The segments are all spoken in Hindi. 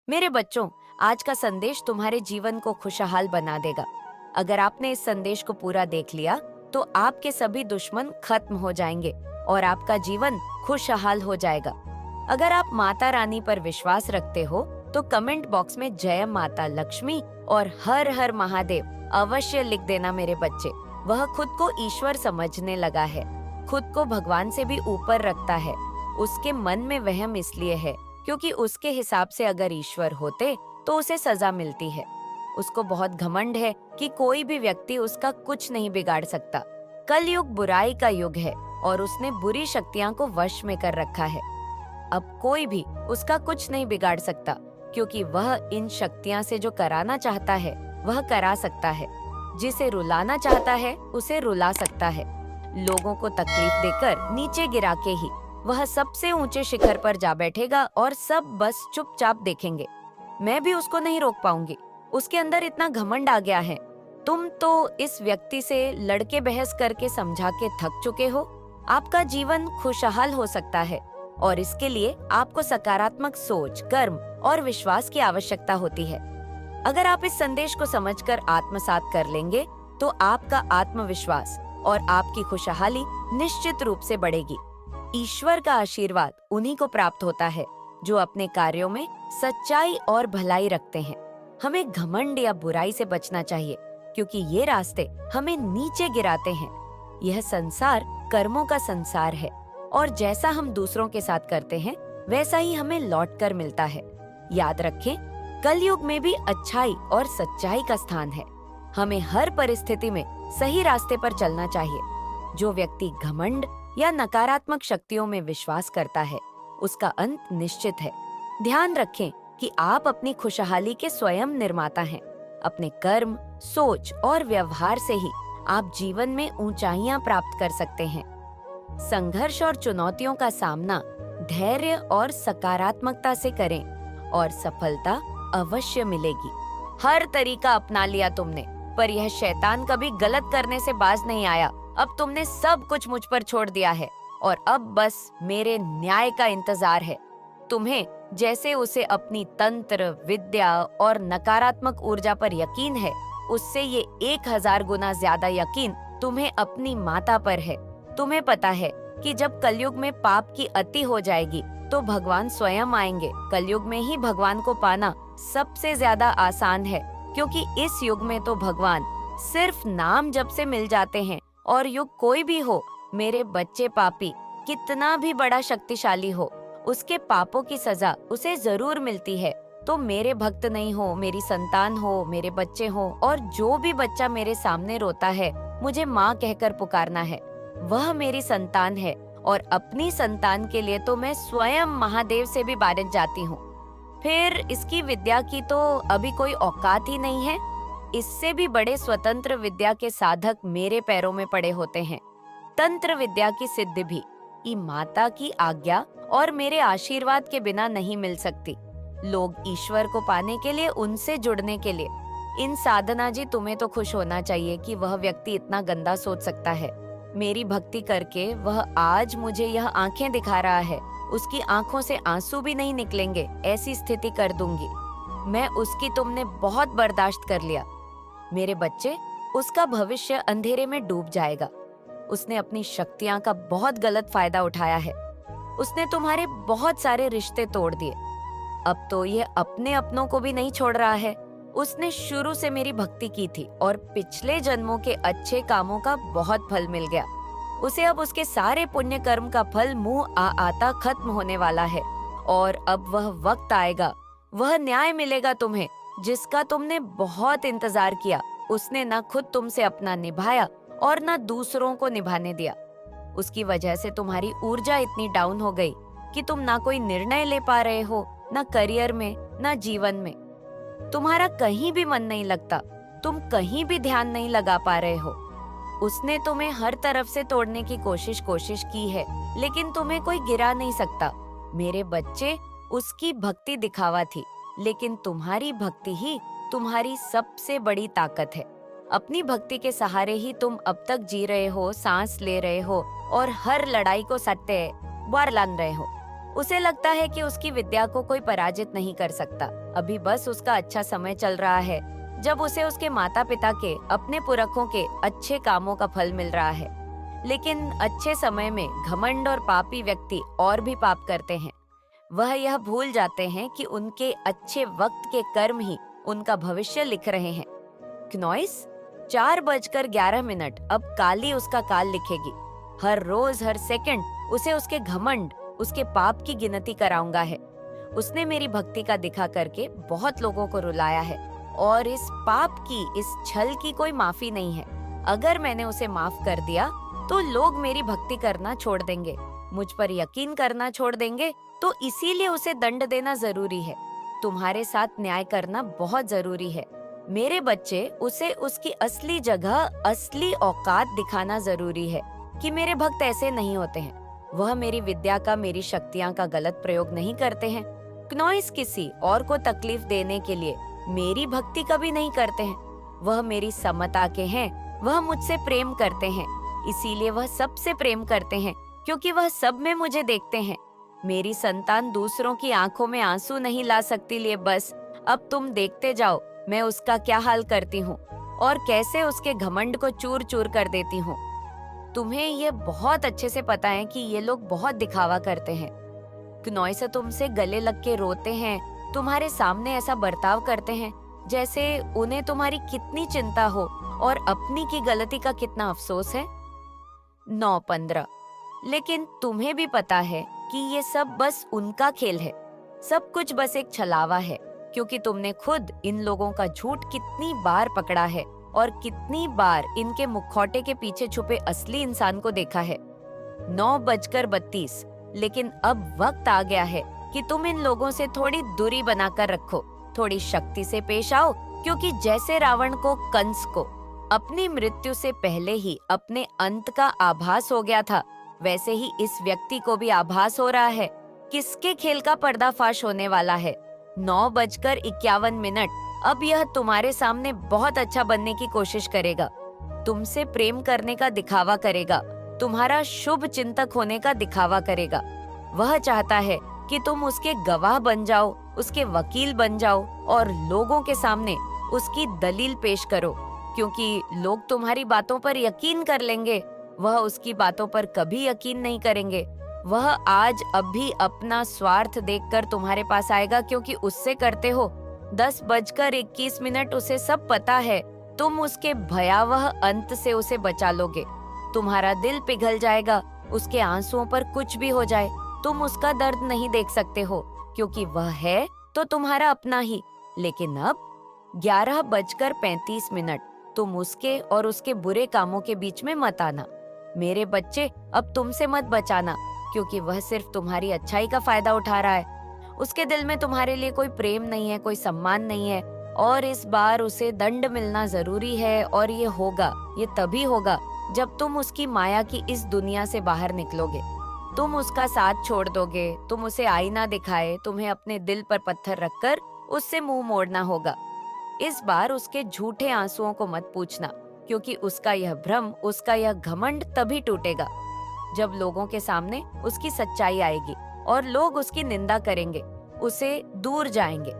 मेरे बच्चों, आज का संदेश तुम्हारे जीवन को खुशहाल बना देगा। अगर आपने इस संदेश को पूरा देख लिया, तो आपके सभी दुश्मन खत्म हो जाएंगे और आपका जीवन खुशहाल हो जाएगा। अगर आप माता रानी पर विश्वास रखते हो, तो कमेंट बॉक्स में जय माता लक्ष्मी और हर हर महादेव अवश्य लिख देना मेरे बच्चे। वह खुद को ईश्वर समझने लगा है, खुद को भगवान से भी ऊपर रखता है। उसके मन में वहम इसलिए है क्योंकि उसके हिसाब से अगर ईश्वर होते तो उसे सजा मिलती है। उसको बहुत घमंड है कि कोई भी व्यक्ति उसका कुछ नहीं बिगाड़ सकता। कलयुग बुराई का युग है और उसने बुरी शक्तियां को वश में कर रखा है। अब कोई भी उसका कुछ नहीं बिगाड़ सकता, क्योंकि वह इन शक्तियां से जो कराना चाहता है वह करा सकता है। जिसे रुलाना चाहता है उसे रुला सकता है। लोगों को तकलीफ देकर नीचे गिरा के ही वह सबसे ऊंचे शिखर पर जा बैठेगा और सब बस चुपचाप देखेंगे। मैं भी उसको नहीं रोक पाऊंगी। उसके अंदर इतना घमंड आ गया है। तुम तो इस व्यक्ति से लड़के बहस करके समझा के थक चुके हो। आपका जीवन खुशहाल हो सकता है और इसके लिए आपको सकारात्मक सोच, कर्म और विश्वास की आवश्यकता होती है। अगर आप इस संदेश को समझकर आत्मसात कर लेंगे, तो आपका आत्मविश्वास और आपकी खुशहाली निश्चित रूप से बढ़ेगी। ईश्वर का आशीर्वाद उन्हीं को प्राप्त होता है जो अपने कार्यों में सच्चाई और भलाई रखते हैं। हमें घमंड या बुराई से बचना चाहिए, क्योंकि ये रास्ते हमें नीचे गिराते हैं। यह संसार कर्मों का संसार है और जैसा हम दूसरों के साथ करते हैं वैसा ही हमें लौट कर मिलता है। याद रखें, कलयुग में भी अच्छाई और सच्चाई का स्थान है। हमें हर परिस्थिति में सही रास्ते पर चलना चाहिए। जो व्यक्ति घमंड या नकारात्मक शक्तियों में विश्वास करता है, उसका अंत निश्चित है। ध्यान रखें कि आप अपनी खुशहाली के स्वयं निर्माता हैं। अपने कर्म, सोच और व्यवहार से ही आप जीवन में ऊंचाइयां प्राप्त कर सकते हैं। संघर्ष और चुनौतियों का सामना धैर्य और सकारात्मकता से करें और सफलता अवश्य मिलेगी। हर तरीका अपना लिया तुमने, पर यह शैतान कभी गलत करने से बाज नहीं आया। अब तुमने सब कुछ मुझ पर छोड़ दिया है और अब बस मेरे न्याय का इंतजार है। तुम्हें जैसे उसे अपनी तंत्र, विद्या और नकारात्मक ऊर्जा पर यकीन है, उससे ये 1000 गुना ज्यादा यकीन तुम्हें अपनी माता पर है। तुम्हें पता है कि जब कलयुग में पाप की अति हो जाएगी तो भगवान स्वयं आएंगे। कलयुग में ही भगवान को पाना सबसे ज्यादा आसान है, क्योंकि इस युग में तो भगवान सिर्फ नाम जप से मिल जाते हैं। और युग कोई भी हो, मेरे बच्चे, पापी कितना भी बड़ा शक्तिशाली हो, उसके पापों की सजा उसे जरूर मिलती है। तो मेरे भक्त नहीं हो, मेरी संतान हो, मेरे बच्चे हो, और जो भी बच्चा मेरे सामने रोता है, मुझे माँ कहकर पुकारना है। वह मेरी संतान है और अपनी संतान के लिए तो मैं स्वयं महादेव से भी बारत जाती हूँ। फिर इसकी विद्या की तो अभी कोई औकात ही नहीं है। इससे भी बड़े स्वतंत्र विद्या के साधक मेरे पैरों में पड़े होते हैं। तंत्र विद्या की सिद्धि भी माता की आज्ञा और मेरे आशीर्वाद के बिना नहीं मिल सकती। लोग ईश्वर को पाने के लिए, उनसे जुड़ने के लिए, इन साधना जी, तुम्हें तो खुश होना चाहिए कि वह व्यक्ति इतना गंदा सोच सकता है। मेरी भक्ति करके वह आज मुझे यह आंखें दिखा रहा है। उसकी आंखों से आंसू भी नहीं निकलेंगे, ऐसी स्थिति कर दूंगी मैं उसकी। तुमने बहुत बर्दाश्त कर लिया मेरे बच्चे। उसका भविष्य अंधेरे में डूब जाएगा। उसने अपनी शक्तियां का बहुत गलत फायदा उठाया है। उसने तुम्हारे बहुत सारे रिश्ते तोड़ दिए। अब तो ये अपने अपनों को भी नहीं छोड़ रहा है। उसने शुरू से मेरी भक्ति की थी और पिछले जन्मों के अच्छे कामों का बहुत फल मिल गया। उसे अब उसके सारे पुण्य कर्म का फल मुंह आता खत्म होने वाला है और अब वह वक्त आएगा, वह न्याय मिलेगा तुम्हें, जिसका तुमने बहुत इंतजार किया। उसने न खुद तुमसे अपना निभाया और न दूसरों को निभाने दिया। उसकी वजह से तुम्हारी ऊर्जा इतनी डाउन हो गई कि तुम ना कोई निर्णय ले पा रहे हो, न करियर में, न जीवन में। तुम्हारा कहीं भी मन नहीं लगता, तुम कहीं भी ध्यान नहीं लगा पा रहे हो। उसने तुम्हें हर तरफ से तोड़ने की कोशिश की है, लेकिन तुम्हें कोई गिरा नहीं सकता। मेरे बच्चे, उसकी भक्ति दिखावा थी, लेकिन तुम्हारी भक्ति ही तुम्हारी सबसे बड़ी ताकत है। अपनी भक्ति के सहारे ही तुम अब तक जी रहे हो, सांस ले रहे हो और हर लड़ाई को सत्य बार लान रहे हो। उसे लगता है कि उसकी विद्या को कोई पराजित नहीं कर सकता। अभी बस उसका अच्छा समय चल रहा है, जब उसे उसके माता पिता के, अपने पुरखों के अच्छे कामों का फल मिल रहा है। लेकिन अच्छे समय में घमंड और पापी व्यक्ति और भी पाप करते हैं। वह यह भूल जाते हैं कि उनके अच्छे वक्त के कर्म ही उनका भविष्य लिख रहे हैं। क्नॉइस, 4:11 अब काली उसका काल लिखेगी। हर रोज, हर सेकंड उसे उसके घमंड, उसके पाप की गिनती कराऊंगा है। उसने मेरी भक्ति का दिखा करके बहुत लोगों को रुलाया है, और इस पाप की, इस छल की कोई माफी नहीं है। अगर मैंने उसे माफ कर दिया तो लोग मेरी भक्ति करना छोड़ देंगे, मुझ पर यकीन करना छोड़ देंगे। तो इसीलिए उसे दंड देना जरूरी है। तुम्हारे साथ न्याय करना बहुत जरूरी है। मेरे बच्चे, उसे उसकी असली जगह, असली औकात दिखाना जरूरी है कि मेरे भक्त ऐसे नहीं होते हैं। वह मेरी विद्या का, मेरी शक्तियां का गलत प्रयोग नहीं करते हैं। क्नॉइस किसी और को तकलीफ देने के लिए मेरी भक्ति कभी नहीं करते हैं। वह मेरी समता के हैं, वह मुझसे प्रेम करते हैं। इसीलिए वह सबसे प्रेम करते हैं, क्योंकि वह सब में मुझे देखते हैं। मेरी संतान दूसरों की आंखों में आंसू नहीं ला सकती लिए बस अब तुम देखते जाओ मैं उसका क्या हाल करती हूँ और कैसे उसके घमंड को चूर चूर कर देती हूँ। तुम्हें ये बहुत अच्छे से पता है कि ये लोग बहुत दिखावा करते हैं। क्नॉइस तुमसे गले लग के रोते हैं, तुम्हारे सामने ऐसा बर्ताव करते हैं जैसे उन्हें तुम्हारी कितनी चिंता हो और अपनी की गलती का कितना अफसोस है। 9:15 लेकिन तुम्हें भी पता है कि ये सब बस उनका खेल है। सब कुछ बस एक छलावा है, क्योंकि तुमने खुद इन लोगों का झूठ कितनी बार पकड़ा है और कितनी बार इनके मुखौटे के पीछे छुपे असली इंसान को देखा है। 9:32 लेकिन अब वक्त आ गया है कि तुम इन लोगों से थोड़ी दूरी बनाकर रखो, थोड़ी शक्ति से पेश आओ, क्योंकि जैसे रावण को, कंस को अपनी मृत्यु से पहले ही अपने अंत का आभास हो गया था, वैसे ही इस व्यक्ति को भी आभास हो रहा है किसके खेल का पर्दाफाश होने वाला है। 9:51 अब यह तुम्हारे सामने बहुत अच्छा बनने की कोशिश करेगा, तुमसे प्रेम करने का दिखावा करेगा, तुम्हारा शुभ चिंतक होने का दिखावा करेगा। वह चाहता है कि तुम उसके गवाह बन जाओ, उसके वकील बन जाओ और लोगों के सामने उसकी दलील पेश करो, क्योंकि लोग तुम्हारी बातों पर यकीन कर लेंगे, वह उसकी बातों पर कभी यकीन नहीं करेंगे। वह आज अभी अपना स्वार्थ देखकर तुम्हारे पास आएगा, क्योंकि उससे करते हो। 10:21 उसे सब पता है, तुम उसके भयावह अंत से उसे बचा लोगे। तुम्हारा दिल पिघल जाएगा, उसके आंसुओं पर कुछ भी हो जाए, तुम उसका दर्द नहीं देख सकते हो, क्योंकि वह है तो तुम्हारा अपना ही। लेकिन अब 11:35 तुम उसके और उसके बुरे कामों के बीच में मत आना। मेरे बच्चे, अब तुमसे मत बचाना, क्योंकि वह सिर्फ तुम्हारी अच्छाई का फायदा उठा रहा है। उसके दिल में तुम्हारे लिए कोई प्रेम नहीं है, कोई सम्मान नहीं है, और इस बार उसे दंड मिलना जरूरी है। और ये होगा, ये तभी होगा जब तुम उसकी माया की इस दुनिया से बाहर निकलोगे। तुम उसका साथ छोड़ दोगे, तुम उसे आईना दिखाए, तुम्हें अपने दिल पर पत्थर रखकर उससे मुंह मोड़ना होगा। इस बार उसके झूठे आंसुओं को मत पूछना, क्योंकि उसका यह भ्रम, उसका यह घमंड तभी टूटेगा जब लोगों के सामने उसकी सच्चाई आएगी और लोग उसकी निंदा करेंगे, उसे दूर जाएंगे।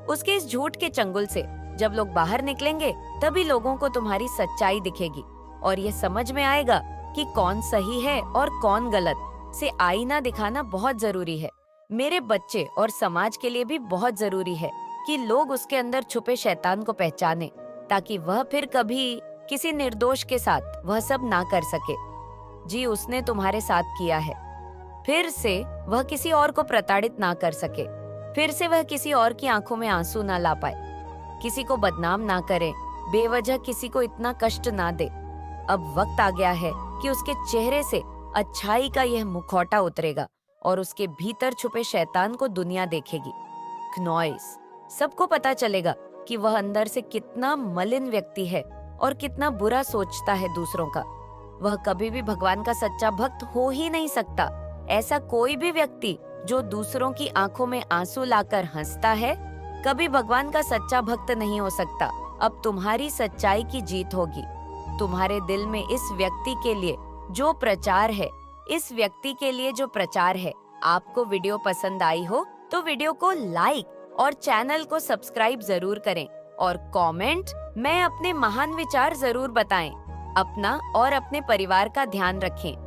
उसके इस झूठ के चंगुल से जब लोग बाहर निकलेंगे, तभी लोगों को तुम्हारी सच्चाई दिखेगी और ये समझ में आएगा कि कौन सही है और कौन गलत। से आईना दिखाना बहुत जरूरी है। मेरे बच्चे और समाज के लिए भी बहुत जरूरी है कि लोग उसके अंदर छुपे शैतान को पहचाने, ताकि वह फिर कभी किसी निर्दोष के साथ वह सब ना कर सके। जी उसने तुम्हारे साथ किया है, फिर से वह किसी और को प्रताड़ित ना कर सके, फिर से वह किसी और की आंखों में आंसू ना ला पाए, किसी को बदनाम ना करे, बेवजह किसी को इतना कष्ट ना दे। अब वक्त आ गया है कि उसके चेहरे से अच्छाई का यह मुखौटा उतरेगा और उसके भीतर छुपे शैतान को दुनिया देखेगी। क्नॉइस, सबको पता चलेगा कि वह अंदर से कितना मलिन व्यक्ति है और कितना बुरा सोचता है दूसरों का। वह कभी भी भगवान का सच्चा भक्त हो ही नहीं सकता। ऐसा कोई भी व्यक्ति जो दूसरों की आंखों में आंसू लाकर हंसता है, कभी भगवान का सच्चा भक्त नहीं हो सकता। अब तुम्हारी सच्चाई की जीत होगी। तुम्हारे दिल में इस व्यक्ति के लिए जो प्रचार है, इस व्यक्ति के लिए जो प्रचार है, आपको वीडियो पसंद आई हो तो वीडियो को लाइक और चैनल को सब्सक्राइब जरूर करें और कमेंट में अपने महान विचार जरूर बताएं। अपना और अपने परिवार का ध्यान रखें।